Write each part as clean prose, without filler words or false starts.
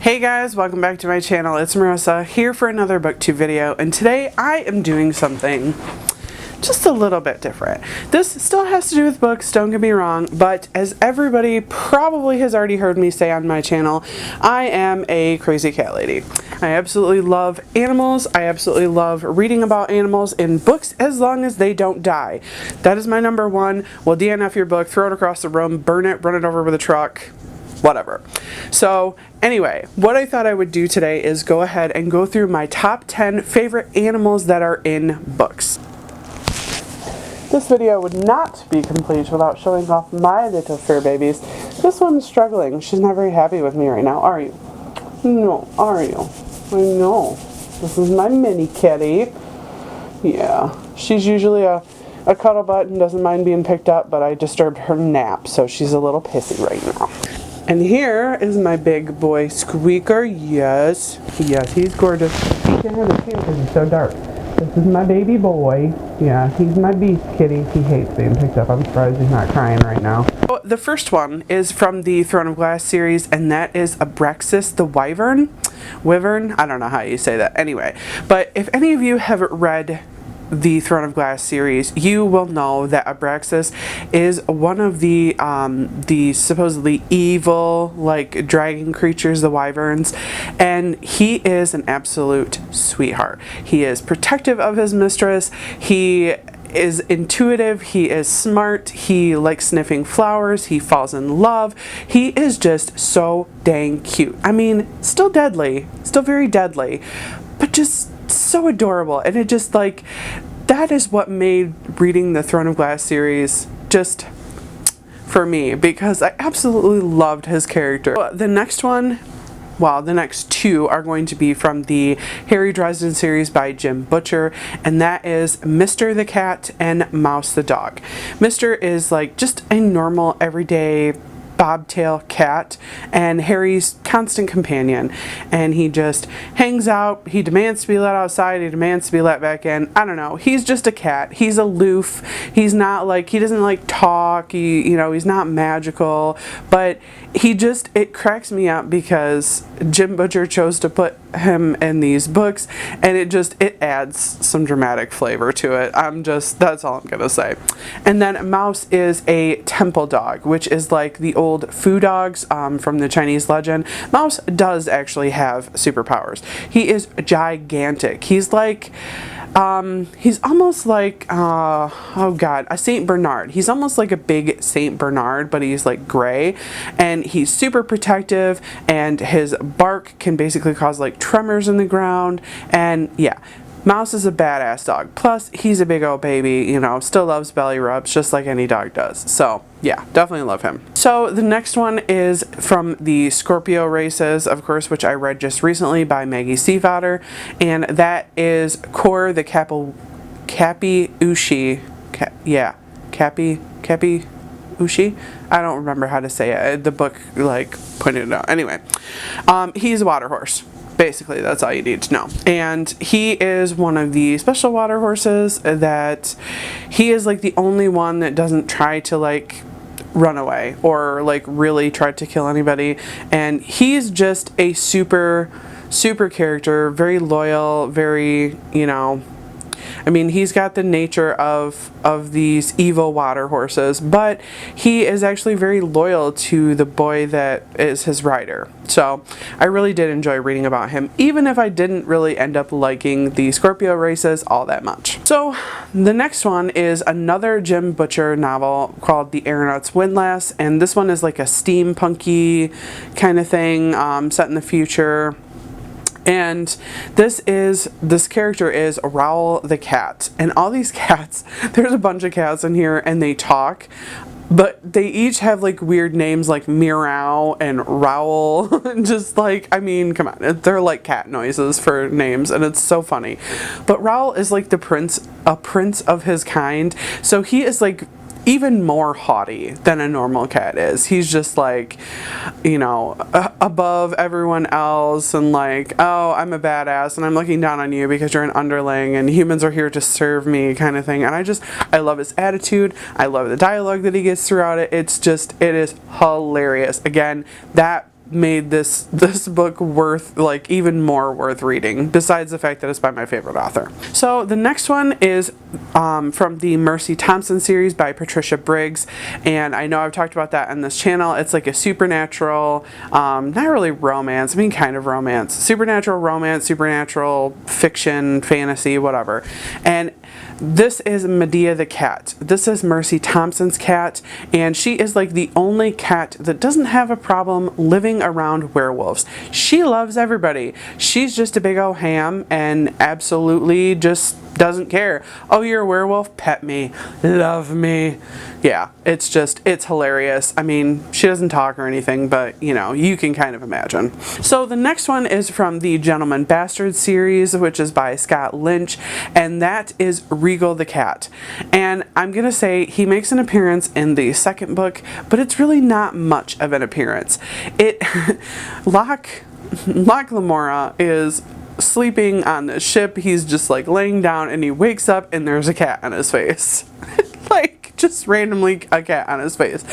Hey guys, welcome back to my channel. It's Marissa here for another booktube video, and today I am doing something just a little bit different. This still has to do with books, don't get me wrong, but as everybody probably has already heard me say on my channel, I am a crazy cat lady. I absolutely love animals. I absolutely love reading about animals in books as long as they don't die. That is my number one. We'll DNF your book, throw it across the room, burn it, run it over with a truck, whatever. So anyway, what I thought I would do today is go ahead and go through my top 10 favorite animals that are in books. This video would not be complete without showing off my little fur babies. This one's struggling. She's not very happy with me right now, are you? No, are you? I know. This is my mini kitty. Yeah, she's usually a cuddle butt and doesn't mind being picked up, but I disturbed her nap, so she's a little pissy right now. And here is my big boy Squeaker. Yes, he's gorgeous. He can't have his hair because he's so dark. This is my baby boy. Yeah, he's my beast kitty. He hates being picked up. I'm surprised he's not crying right now. The first one is from the Throne of Glass series, and that is Abraxas the Wyvern. Wyvern? I don't know how you say that. Anyway, but if any of you have read the Throne of Glass series, you will know that Abraxas is one of the supposedly evil, like, dragon creatures, the wyverns, and he is an absolute sweetheart. He is protective of his mistress. He is intuitive, he is smart, he likes sniffing flowers, he falls in love. He is just so dang cute. I mean, still deadly, still very deadly, but just so adorable. And it just, like, that is what made reading the Throne of Glass series just for me, because I absolutely loved his character. The next one, well, the next two are going to be from the Harry Dresden series by Jim Butcher, and that is Mr. the Cat and Mouse the Dog. Mr. is like just a normal, everyday bobtail cat and Harry's constant companion, and he just hangs out. He demands to be let outside, he demands to be let back in. I don't know, he's just a cat. He's aloof. He's not like, he doesn't like talk, he's not magical, but it cracks me up because Jim Butcher chose to put him in these books, and it adds some dramatic flavor to it. That's all I'm gonna say. And then Mouse is a temple dog, which is like the old foo dogs from the Chinese legend. Mouse does actually have superpowers. He is gigantic. He's like he's almost like a Saint Bernard. He's almost like a big Saint Bernard, but he's like gray, and he's super protective, and his bark can basically cause like tremors in the ground. And yeah, Mouse is a badass dog. Plus, he's a big old baby, still loves belly rubs just like any dog does. So yeah, definitely love him. So the next one is from the Scorpio races, of course, which I read just recently by Maggie Seafader, and that is Kor the Cappy Ushi. Cappy Ushi? I don't remember how to say it. The book pointed it out. Anyway, he's a water horse. Basically, that's all you need to know. And he is one of the special water horses that he is like the only one that doesn't try to run away or really try to kill anybody. And he's just a super character, very loyal, very, I mean, he's got the nature of these evil water horses, but he is actually very loyal to the boy that is his rider. So I really did enjoy reading about him, even if I didn't really end up liking the Scorpio races all that much. So the next one is another Jim Butcher novel called The Aeronaut's Windlass, and this one is like a steampunky kind of thing, set in the future. And this character is Raoul the cat. And all these cats, there's a bunch of cats in here, and they talk, but they each have weird names like Meow and Raoul. Just I mean, come on, they're like cat noises for names, and it's so funny. But Raoul is like a prince of his kind, so he is even more haughty than a normal cat is. He's just above everyone else, and oh, I'm a badass and I'm looking down on you because you're an underling and humans are here to serve me kind of thing. And I love his attitude. I love the dialogue that he gets throughout it. It is hilarious. Again, that made this book worth, like, even more worth reading, besides the fact that it's by my favorite author. So the next one is from the Mercy Thompson series by Patricia Briggs, and I know I've talked about that on this channel. It's like a supernatural, not really romance, I mean kind of romance, supernatural fiction, fantasy, whatever. And this is Medea the cat. This is Mercy Thompson's cat, and she is like the only cat that doesn't have a problem living around werewolves. She loves everybody. She's just a big old ham and absolutely just doesn't care. Oh, you're a werewolf? Pet me. Love me. Yeah, it's hilarious. I mean, she doesn't talk or anything, but you know, you can kind of imagine. So the next one is from the Gentleman Bastard series, which is by Scott Lynch, and that is Regal the cat. And I'm gonna say he makes an appearance in the second book, but it's really not much of an appearance. Locke Lamora is sleeping on the ship. He's just like laying down and he wakes up and there's a cat on his face. Like, just randomly a cat on his face.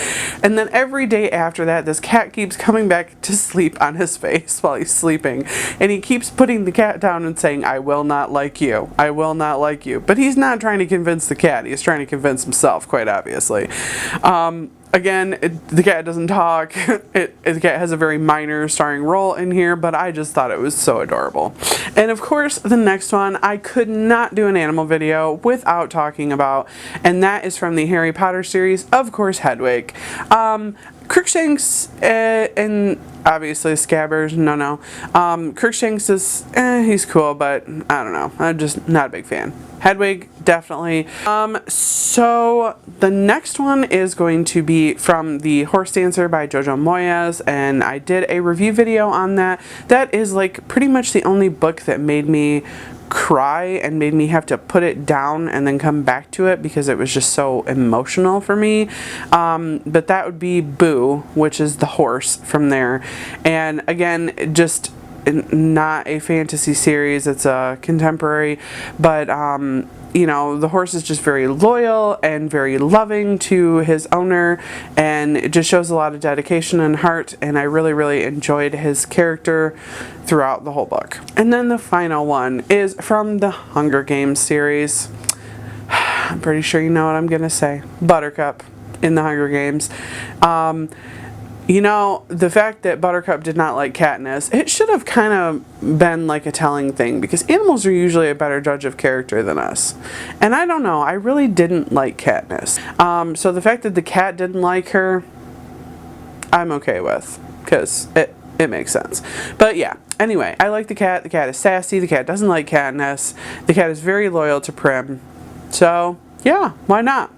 And then every day after that, this cat keeps coming back to sleep on his face while he's sleeping. And he keeps putting the cat down and saying, I will not like you. I will not like you. But he's not trying to convince the cat. He's trying to convince himself, quite obviously. Again, the cat doesn't talk. The cat has a very minor starring role in here, but I just thought it was so adorable. And of course, the next one I could not do an animal video without talking about, and that is from the Harry Potter series, of course, Hedwig. Crookshanks and obviously Scabbers, no. Crookshanks is, he's cool, but I don't know. I'm just not a big fan. Hedwig, definitely. So the next one is going to be from The Horse Dancer by Jojo Moyes, and I did a review video on that. That is like pretty much the only book that made me cry and made me have to put it down and then come back to it because it was just so emotional for me. But that would be Boo, which is the horse from there. And again, just not a fantasy series, it's a contemporary, but you know, the horse is just very loyal and very loving to his owner, and it just shows a lot of dedication and heart, and I really enjoyed his character throughout the whole book. And then the final one is from the Hunger Games series. I'm pretty sure you know what I'm gonna say. Buttercup in the Hunger Games. You know, the fact that Buttercup did not like Katniss, it should have kind of been like a telling thing, because animals are usually a better judge of character than us. And I don't know, I really didn't like Katniss. So the fact that the cat didn't like her, I'm okay with, because it makes sense. But yeah, anyway, I like the cat. The cat is sassy. The cat doesn't like Katniss. The cat is very loyal to Prim. So yeah, why not?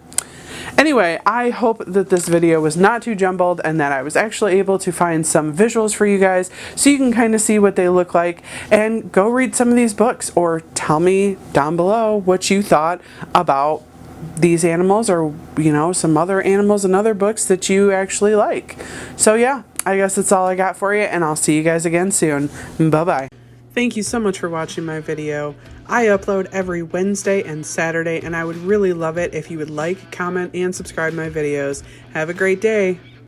Anyway, I hope that this video was not too jumbled and that I was actually able to find some visuals for you guys so you can kind of see what they look like, and go read some of these books or tell me down below what you thought about these animals, or you know, some other animals and other books that you actually like. So yeah, I guess that's all I got for you, and I'll see you guys again soon. Bye bye. Thank you so much for watching my video. I upload every Wednesday and Saturday, and I would really love it if you would like, comment, and subscribe my videos. Have a great day.